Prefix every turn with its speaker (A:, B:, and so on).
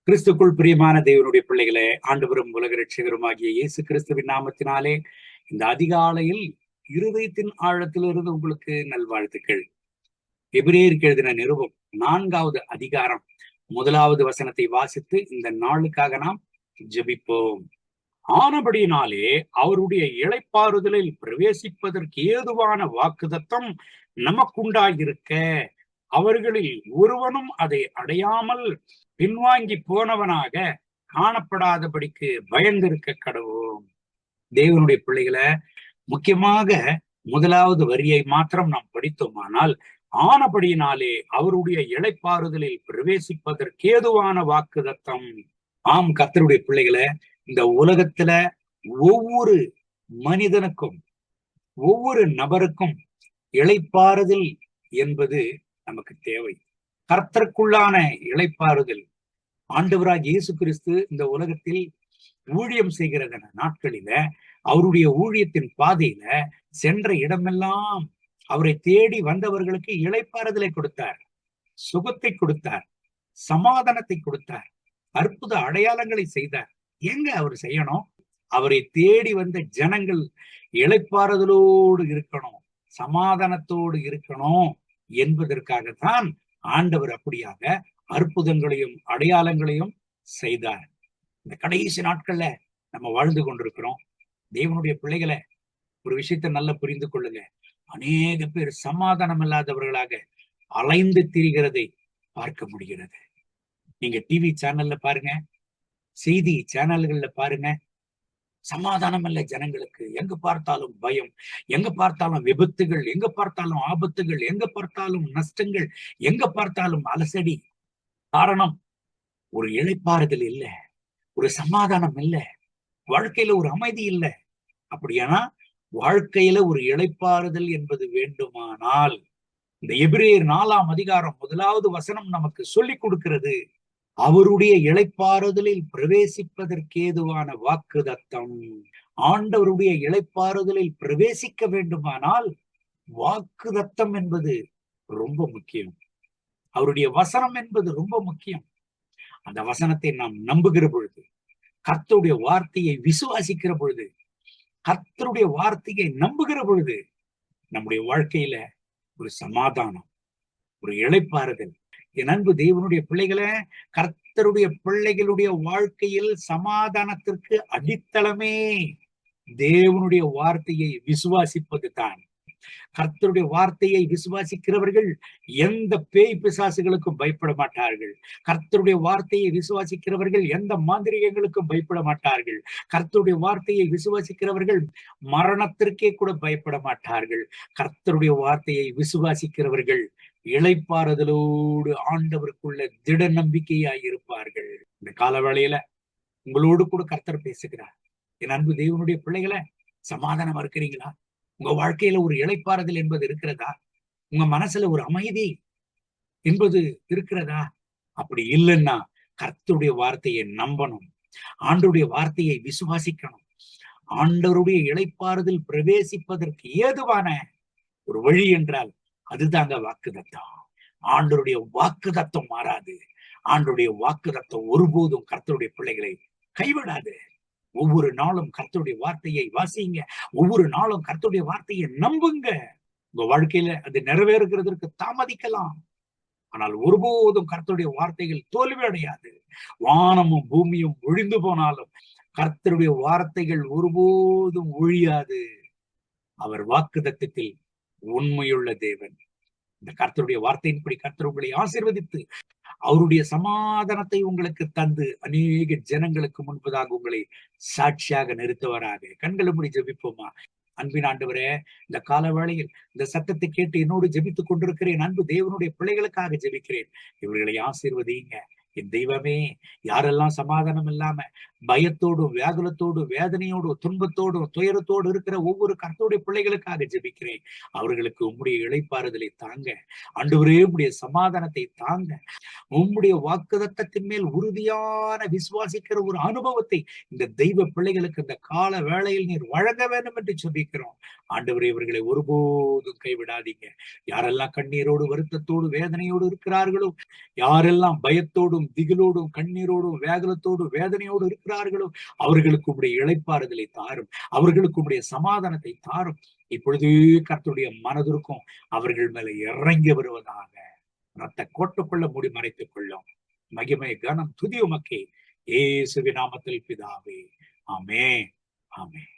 A: கிறிஸ்துக்குள் பிரியமான தேவனுடைய பிள்ளைகளே, ஆண்டவரும் உலக ரட்சகருமாகிய இயேசு கிறிஸ்துவின் நாமத்தினாலே இந்த அதிகாலையில் இருதயத்தின் ஆழத்திலிருந்து உங்களுக்கு நல்வாழ்த்துக்கள். எபிரேயருக்கு எழுதின நிருபம் 4வது அதிகாரம் 1வது வசனத்தை வாசித்து இந்த நாளுக்காக நாம் ஜெபிப்போம். ஆனபடியினாலே அவருடைய இளைப்பாறுதலில் பிரவேசிப்பதற்கு ஏதுவான வாக்குத்தத்தம் நமக்குண்டாயிருக்க, அவர்களில் ஒருவனும் அதை அடையாமல் பின்வாங்கி போனவனாக காணப்படாதபடிக்கு பயந்திருக்க கடவோம். தேவனுடைய பிள்ளைகளை, முக்கியமாக 1வது வரியை மாத்திரம் நாம் படித்தோமானால், ஆனபடியினாலே அவருடைய இளைப்பாறுதலில் பிரவேசிப்பதற்கு ஏதுவான வாக்குத்தத்தம். ஆம் கர்த்தருடைய பிள்ளைகளை, இந்த உலகத்துல ஒவ்வொரு மனிதனுக்கும் ஒவ்வொரு நபருக்கும் இளைப்பாறுதல் என்பது நமக்கு தேவை. கர்த்தருக்குள்ளான இளைப்பாறுதல். ஆண்டவராகிய இயேசு கிறிஸ்து இந்த உலகத்தில் ஊழியம் செய்கிற நாட்களில, அவருடைய ஊழியத்தின் பாதையில சென்ற இடமெல்லாம் அவரை தேடி வந்தவர்களுக்கு இளைப்பாறுதலை கொடுத்தார், சுகத்தை கொடுத்தார், சமாதானத்தை கொடுத்தார், அற்புத அடையாளங்களை செய்தார். எங்க அவர் செய்யணும்? அவரை தேடி வந்த ஜனங்கள் இளைப்பாறுதலோடு இருக்கணும், சமாதானத்தோடு இருக்கணும் என்பதற்காகத்தான் ஆண்டவர் அப்படியாக அற்புதங்களையும் அடையாளங்களையும் செய்தார். இந்த கடைசி நாட்கள்ல நம்ம வாழ்ந்து கொண்டிருக்கிறோம். தேவனுடைய பிள்ளைகளை, ஒரு விஷயத்தை நல்லா புரிந்து கொள்ளுங்க. அநேக பேர் சமாதானம் இல்லாதவர்களாக அலைந்து திரிகிறதை பார்க்க முடிகிறது. நீங்க டிவி சேனல்ல பாருங்க, செய்தி சேனல்கள்ல பாருங்க, சமாதானம் இல்ல ஜனங்களுக்கு. எங்க பார்த்தாலும் பயம், எங்க பார்த்தாலும் விபத்துகள், எங்க பார்த்தாலும் ஆபத்துகள், எங்க பார்த்தாலும் நஷ்டங்கள், எங்க பார்த்தாலும் அலசடி. காரணம், ஒரு இளைப்பாறுதல் இல்ல, ஒரு சமாதானம் இல்ல, வாழ்க்கையில ஒரு அமைதி இல்ல. அப்படியானா வாழ்க்கையில ஒரு இளைப்பாறுதல் என்பது வேண்டுமானால், இந்த எபிரேயர் 4ஆம் அதிகாரம் 1வது வசனம் நமக்கு சொல்லிக் கொடுக்கிறது. அவருடைய இளைப்பாறுதலில் பிரவேசிப்பதற்கேதுவான வாக்குத்தத்தம். ஆண்டவருடைய இளைப்பாறுதலில் பிரவேசிக்க வேண்டுமானால் வாக்குத்தத்தம் என்பது ரொம்ப முக்கியம். அவருடைய வசனம் என்பது ரொம்ப முக்கியம். அந்த வசனத்தை நாம் நம்புகிற பொழுது, கர்த்தருடைய வார்த்தையை விசுவாசிக்கிற பொழுது, கர்த்தருடைய வார்த்தையை நம்புகிற பொழுது, நம்முடைய வாழ்க்கையில ஒரு சமாதானம், ஒரு இளைப்பாறுதல். என் அன்பு தேவனுடைய பிள்ளைகளை, கர்த்தருடைய பிள்ளைகளுடைய வாழ்க்கையில் சமாதானத்திற்கு அடித்தளமே தேவனுடைய வார்த்தையை விசுவாசிப்பது தான். கர்த்தருடைய வார்த்தையை விசுவாசிக்கிறவர்கள் எந்த பேய் பிசாசுகளுக்கும் பயப்பட மாட்டார்கள். கர்த்தருடைய வார்த்தையை விசுவாசிக்கிறவர்கள் எந்த மாந்திரிகங்களுக்கும் பயப்பட மாட்டார்கள். கர்த்தருடைய வார்த்தையை விசுவாசிக்கிறவர்கள் மரணத்திற்கே கூட பயப்பட மாட்டார்கள். கர்த்தருடைய வார்த்தையை விசுவாசிக்கிறவர்கள் இளைப்பாறுதலோடு ஆண்டவருக்குள்ள திட நம்பிக்கையாய் இருப்பார்கள். இந்த கால வேளையில உங்களோடு கூட கர்த்தர் பேசுகிறார். என் அன்பு தேவனுடைய பிள்ளைகளை, சமாதானமா இருக்கிறீங்களா? உங்க வாழ்க்கையில ஒரு இளைப்பாறுதல் என்பது இருக்கிறதா? உங்க மனசுல ஒரு அமைதி என்பது இருக்கிறதா? அப்படி இல்லைன்னா கர்த்தருடைய வார்த்தையை நம்பணும், ஆண்டவருடைய வார்த்தையை விசுவாசிக்கணும். ஆண்டவருடைய இளைப்பாறுதல் பிரவேசிப்பதற்கு ஏதுவான ஒரு வழி என்றால் அதுதாங்க வாக்குத்தத்தம். ஆண்டவருடைய வாக்குத்தத்தம் மாறாது. ஆண்டவருடைய வாக்குத்தத்தம் ஒருபோதும் கர்த்தருடைய பிள்ளைகளை கைவிடாது. ஒவ்வொரு நாளும் கர்த்தருடைய வார்த்தையை வாசிங்க, ஒவ்வொரு நாளும் கர்த்தருடைய வார்த்தையை நம்புங்க. உங்க வாழ்க்கையில அது நிறைவேறுகிறதற்கு தாமதிக்கலாம், ஆனால் ஒருபோதும் கர்த்தருடைய வார்த்தைகள் தோல்வி அடையாது. வானமும் பூமியும் ஒழிந்து போனாலும் கர்த்தருடைய வார்த்தைகள் ஒருபோதும் ஒழியாது. அவர் வாக்குத்தத்தத்தில் உண்மையுள்ள தேவன். இந்த கர்த்தருடைய வார்த்தையின்படி கர்த்தர் உங்களை ஆசீர்வதித்து அவருடைய சமாதானத்தை உங்களுக்கு தந்து அநேக ஜனங்களுக்கு முன்பதாக உங்களை சாட்சியாக நிறுத்துவராக. கண்களை மூடி ஜெபிப்போமா? அன்பின் ஆண்டவரே, இந்த கால வேளையில் இந்த சத்தத்தை கேட்டு என்னோடு ஜெபித்துக் கொண்டிருக்கிறேன் அன்பு தேவனுடைய பிள்ளைகளுக்காக ஜெபிக்கிறேன். இவர்களை ஆசீர்வதிங்க. என் தெய்வமே, யாரெல்லாம் சமாதானம் இல்லாம பயத்தோடும் வியாகுலத்தோடும் வேதனையோடும் துன்பத்தோடும் துயரத்தோடு இருக்கிற ஒவ்வொரு கர்த்தருடைய பிள்ளைகளுக்காக ஜெபிக்கிறேன். அவர்களுக்கு உம்முடைய இளைப்பாறுதலை தாங்க ஆண்டவரே, உம்முடைய சமாதானத்தை தாங்க, உம்முடைய வாக்குத்தத்தத்தின் மேல் உறுதியான விசுவாசிக்கிற ஒரு அனுபவத்தை இந்த தெய்வ பிள்ளைகளுக்கு இந்த கால வேளையில் நீர் வழங்க வேண்டும் என்று ஜெபிக்கிறோம். ஆண்டவரே, இவர்களை ஒருபோதும் கைவிடாதீங்க. யாரெல்லாம் கண்ணீரோடு வருத்தத்தோடு வேதனையோடு இருக்கிறார்களோ, யாரெல்லாம் பயத்தோடும் திகிலோடும் கண்ணீரோடும் வேகலத்தோடும் வேதனையோடு இருக்கிறார்களோ, அவர்களுக்கு உடைய இளைப்பாறுதலை தாரும், அவர்களுக்கு உடைய சமாதானத்தை தாரும். இப்பொழுது கர்த்தருடைய மனதிற்கும் அவர்கள் மேல இறங்கி வருவதாக ரத்த கோட்டுக்குள்ள மூடி மறைத்துக் கொள்ளும். மகிமை கனம் துதி உமக்கே, இயேசுவின் நாமத்தில் பிதாவே. ஆமென், ஆமென்.